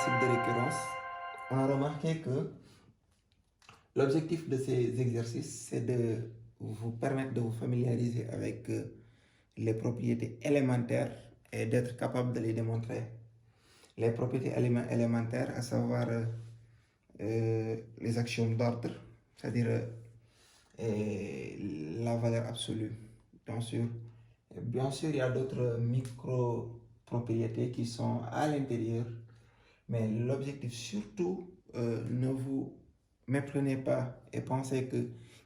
principes de récurrence, on a remarqué que l'objectif de ces exercices, c'est de vous permettre de vous familiariser avec les propriétés élémentaires et d'être capable de les démontrer. Les propriétés élémentaires, à savoir les axiomes d'ordre, c'est-à-dire la valeur absolue, bien sûr. Bien sûr, il y a d'autres micro-propriétés qui sont à l'intérieur, mais l'objectif surtout, ne vous méprenez pas et pensez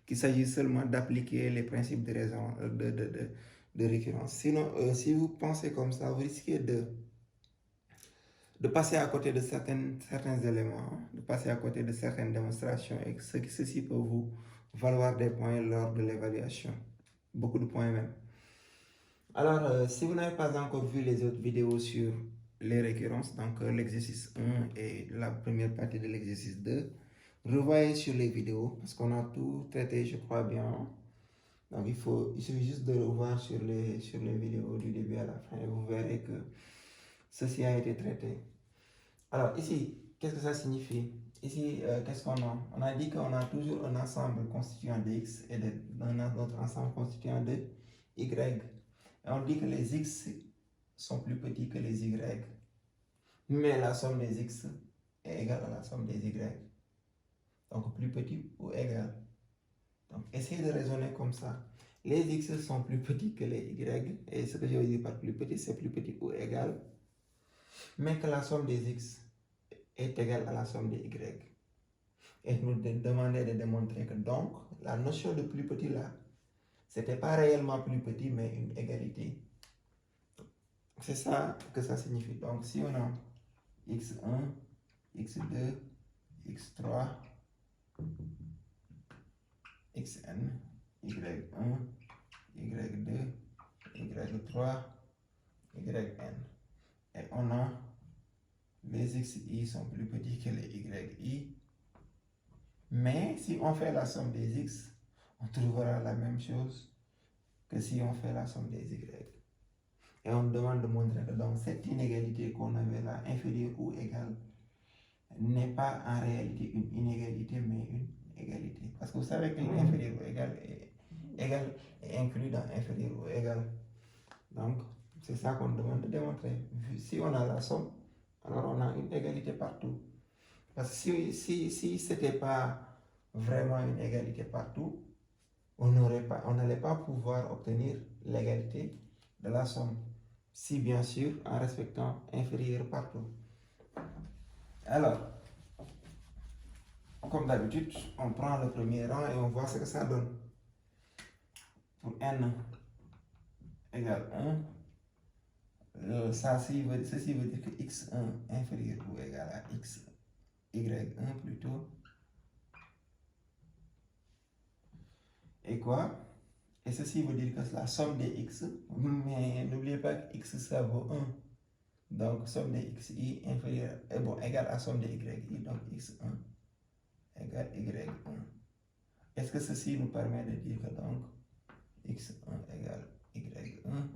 qu'il s'agit seulement d'appliquer les principes de raison, de récurrence. Sinon, si vous pensez comme ça, vous risquez de passer à côté de certains éléments, de passer à côté de certaines démonstrations, et ceci peut vous valoir des points lors de l'évaluation. Beaucoup de points même. Alors, si vous n'avez pas encore vu les autres vidéos sur les récurrences, donc l'exercice 1 et la première partie de l'exercice 2, revoyez sur les vidéos parce qu'on a tout traité, je crois bien. Donc, il suffit juste de revoir sur les vidéos du début à la fin et vous verrez que ceci a été traité. Alors, ici, qu'est-ce que ça signifie? Ici, qu'est-ce qu'on a? On a dit qu'on a toujours un ensemble constituant de x et un autre ensemble constituant de y. Et on dit que les x sont plus petits que les y, mais la somme des x est égale à la somme des y. Donc, plus petit ou égal. Donc, essayez de raisonner comme ça. Les x sont plus petits que les y, et ce que je veux dire par plus petit, c'est plus petit ou égal, mais que la somme des x est égale à la somme des y. Et nous demandons de démontrer que donc, la notion de plus petit là, c'était pas réellement plus petit, mais une égalité. C'est ça que ça signifie. Donc, si on a x1, x2, x3, xn, y1, y2, y3, yn. Et on a les xi sont plus petits que les yi. Mais si on fait la somme des x, on trouvera la même chose que si on fait la somme des y. Et on demande de montrer que donc cette inégalité qu'on avait là, inférieure ou égale, n'est pas en réalité une inégalité, mais une égalité. Parce que vous savez que l'inférieur ou égal est inclus dans inférieur ou égal. Donc, c'est ça qu'on demande de démontrer. Si on a la somme, alors on a une égalité partout. Parce que si ce n'était pas vraiment une égalité partout, on n'allait pas pouvoir obtenir l'égalité de la somme. Si bien sûr, en respectant inférieur partout. Alors, comme d'habitude, on prend le premier rang et on voit ce que ça donne. Pour n égale 1, ceci veut dire que x1 inférieur ou égal à y1 plutôt. Et quoi? Et ceci veut dire que la somme des x, mais n'oubliez pas que x ça vaut 1. Donc somme des xi inférieure égale à somme des yi, donc x1 égale y1. Est-ce que ceci nous permet de dire que donc x1 égale y1?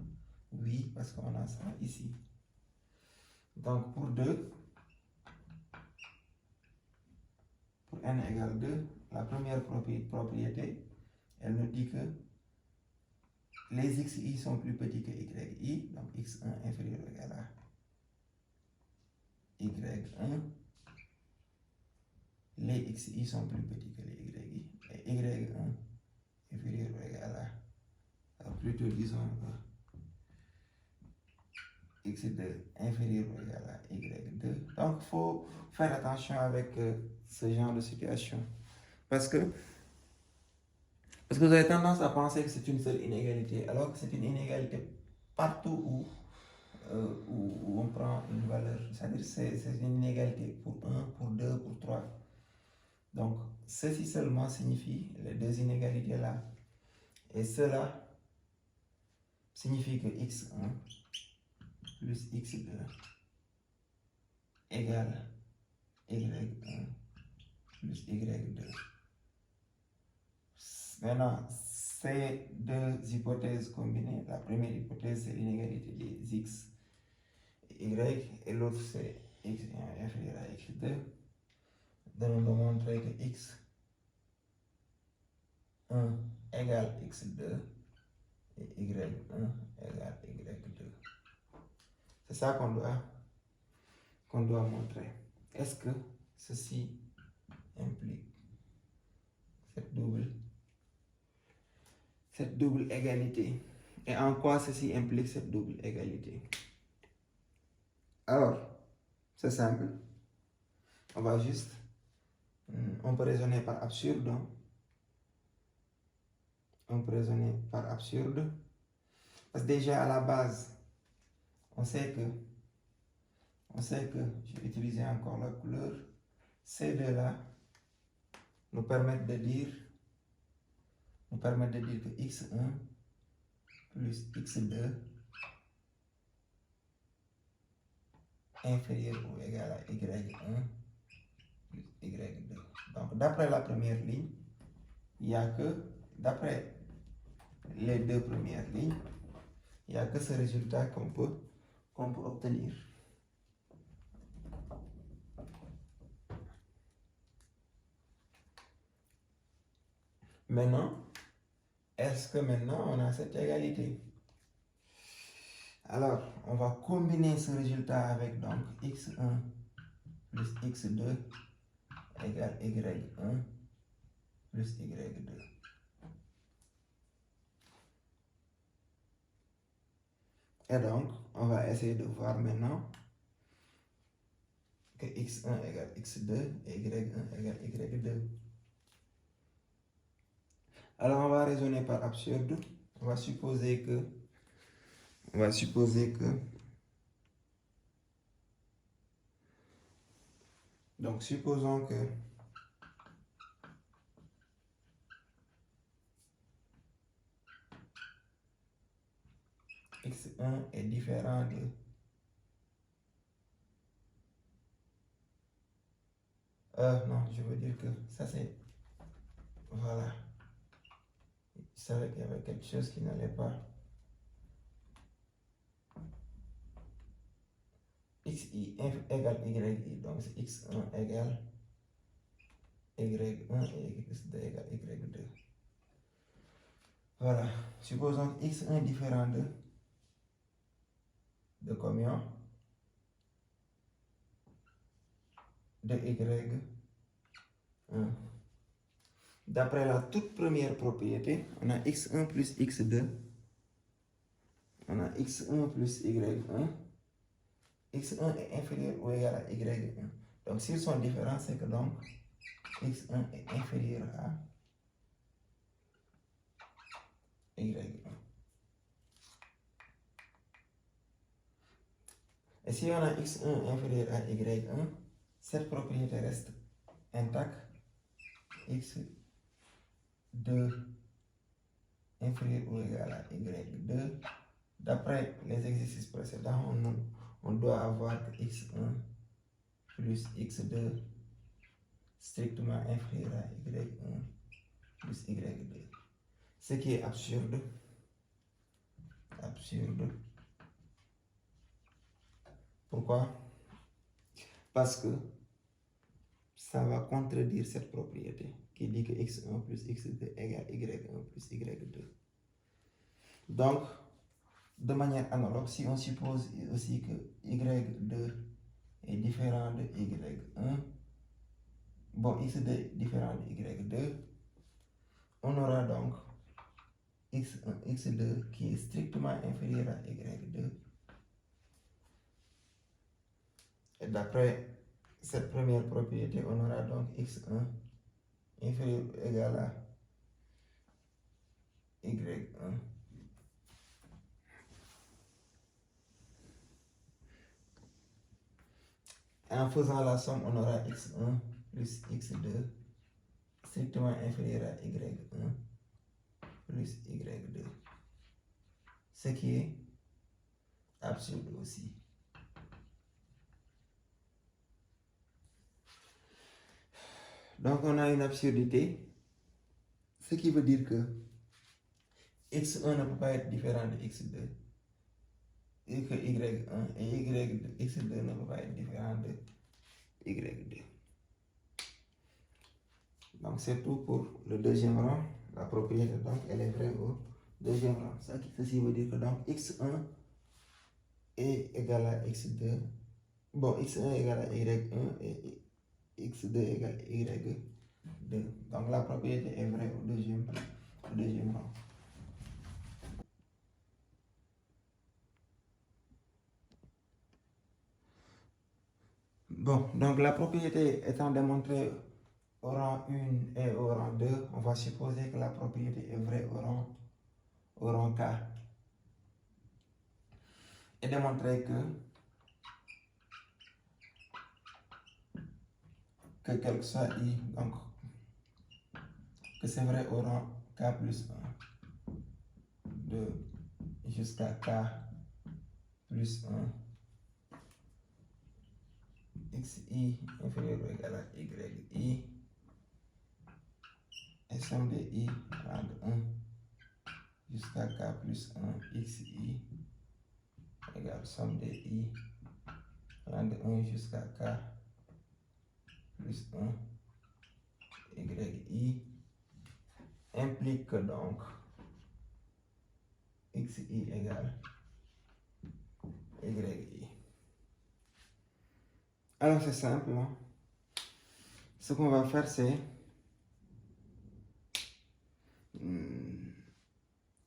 Oui, parce qu'on a ça ici. Donc pour 2, pour n égale 2, la première propriété, elle nous dit que les xi sont plus petits que yi, donc x1 inférieur ou égal à y1. Les xi sont plus petits que les yi, et y1 inférieur ou égal à plutôt disons x2 inférieur ou égal à y2. Donc il faut faire attention avec ce genre de situation. Parce que vous avez tendance à penser que c'est une seule inégalité, alors que c'est une inégalité partout où on prend une valeur. C'est-à-dire c'est une inégalité pour 1, pour 2, pour 3. Donc, ceci seulement signifie les deux inégalités là. Et cela signifie que x1 plus x2 égale y1 plus y2. Maintenant, ces deux hypothèses combinées, la première hypothèse c'est l'inégalité des x et y, et l'autre c'est x1 inférieur à x2, de nous montrer que x1 égale x2 et y1 égale y2. C'est ça qu'on doit montrer. Est-ce que ceci implique cette double égalité? Et en quoi ceci implique cette double égalité? Alors, c'est simple. On peut raisonner par absurde. On peut raisonner par absurde. Parce que déjà à la base, on sait que, je vais utiliser encore la couleur, ces deux-là nous permettent de dire que x1 plus x2 inférieur ou égal à y1 plus y2. Donc d'après la première ligne, il n'y a que, d'après les deux premières lignes, il n'y a que ce résultat qu'on peut obtenir. Maintenant, est-ce que maintenant on a cette égalité? Alors, on va combiner ce résultat avec donc x1 plus x2 égale y1 plus y2. Et donc, on va essayer de voir maintenant que x1 égale x2 et y1 égale y2. Alors, on va raisonner par absurde. On va supposer que donc supposons que x1 est différent de non, je veux dire que ça c'est, voilà, je savais qu'il y avait quelque chose qui n'allait pas. xi égale yi, donc c'est x1 égale y1 et x2 égale y2. Voilà, supposons que x1 est différent de combien? De y1. D'après la toute première propriété, on a x1 plus x2, on a x1 plus y1, x1 est inférieur ou égal à y1. Donc s'ils sont différents, c'est que donc x1 est inférieur à y1. Et si on a x1 inférieur à y1, cette propriété reste intacte. x2 inférieur ou égal à y2. D'après les exercices précédents, on doit avoir que x1 plus x2 strictement inférieur à y1 plus y2. Ce qui est absurde. Pourquoi? Parce que ça va contredire cette propriété qui dit que x1 plus x2 égale y1 plus y2. Donc, de manière analogue, si on suppose aussi que y2 est différent de y1, bon, x2 est différent de y2, on aura donc x1, x2 qui est strictement inférieur à y2. Et d'après cette première propriété, on aura donc x1 inférieur ou égal à y1. En faisant la somme, on aura x1 plus x2 strictement inférieur à y1 plus y2. Ce qui est absurde aussi. Donc on a une absurdité, ce qui veut dire que x1 ne peut pas être différent de x2 et que y1 et x2 ne peut pas être différent de Y2. Donc c'est tout pour le deuxième rang. La propriété donc elle est vraie au deuxième rang. Ceci veut dire que donc x1 est égal à x2. Bon, x1 est égal à y1 et x2 est égal à y2. Donc la propriété est vraie au deuxième rang. Bon, donc la propriété étant démontrée au rang 1 et au rang 2, on va supposer que la propriété est vraie au rang K. Et démontrer que quel que soit I, donc que c'est vrai au rang K plus 1, de jusqu'à K plus 1, xi inférieur ou égal à yi, et somme de I allant de 1 jusqu'à K plus 1, xi égale somme de I allant de 1 jusqu'à K plus 1, yi, implique que donc xi égale yi. Alors c'est simple, hein? Ce qu'on va faire c'est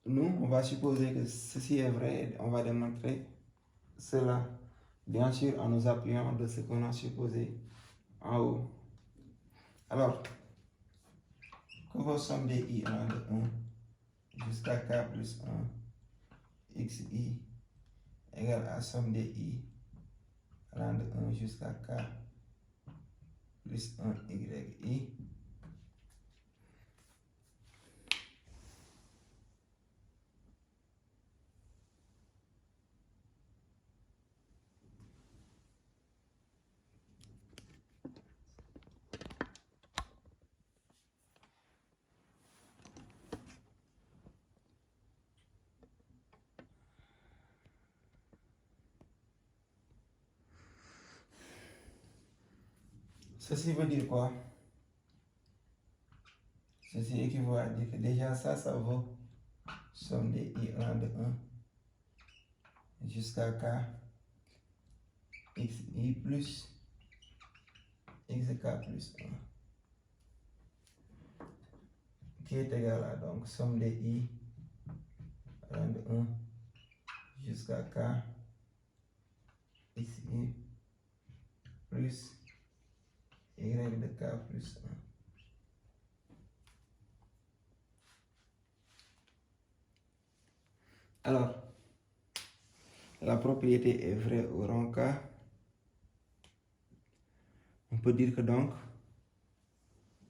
nous on va supposer que ceci est vrai et on va démontrer cela bien sûr en nous appuyant de ce qu'on a supposé en haut. Alors que vos sommes des I allant de 1 jusqu'à K plus 1 xi égale à somme des I allant de 1 jusqu'à K plus 1 yi. Ceci veut dire quoi? Ceci équivaut à dire que déjà ça vaut somme des I allant de 1 jusqu'à K xi plus xk plus 1 qui est égal à donc somme des I allant de 1 jusqu'à K xi plus y de K plus 1. Alors, la propriété est vraie au rang K. On peut dire que donc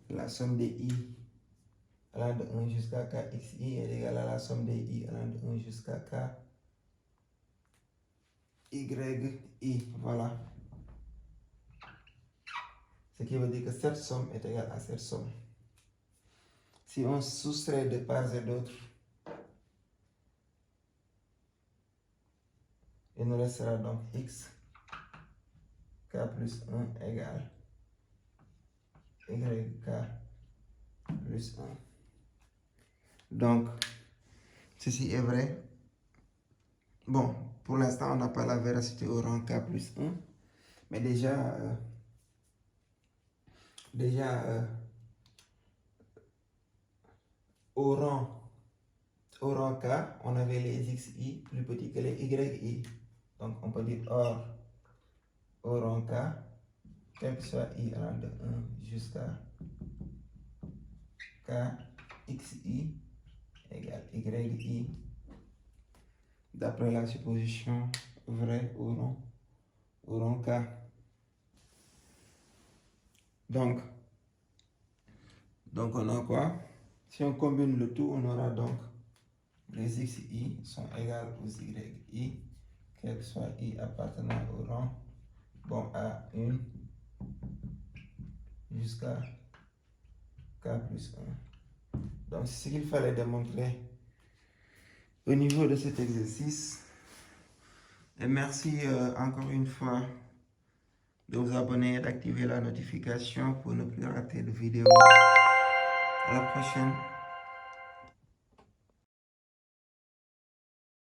la somme des I allant de 1 jusqu'à K xi est égale à la somme des I allant de 1 jusqu'à K yi. Voilà. Ce qui veut dire que cette somme est égale à cette somme. Si on soustrait de part et d'autre, il nous restera donc x K plus 1 égale YK plus 1. Donc, ceci est vrai. Bon, pour l'instant, on n'a pas la véracité au rang K plus 1. Mais déjà au rang K, on avait les xi plus petits que les yi. Donc, on peut dire or au rang K, quel que soit I allant de 1 jusqu'à K xi égale yi, d'après la supposition vraie au rang K. Donc on a quoi? Si on combine le tout, on aura donc les xi sont égales aux yi, quel que soit I appartenant au rang, bon, à 1 jusqu'à K plus 1. Donc, c'est ce qu'il fallait démontrer au niveau de cet exercice. Et merci encore une fois de vous abonner et d'activer la notification pour ne plus rater de vidéos. À la prochaine.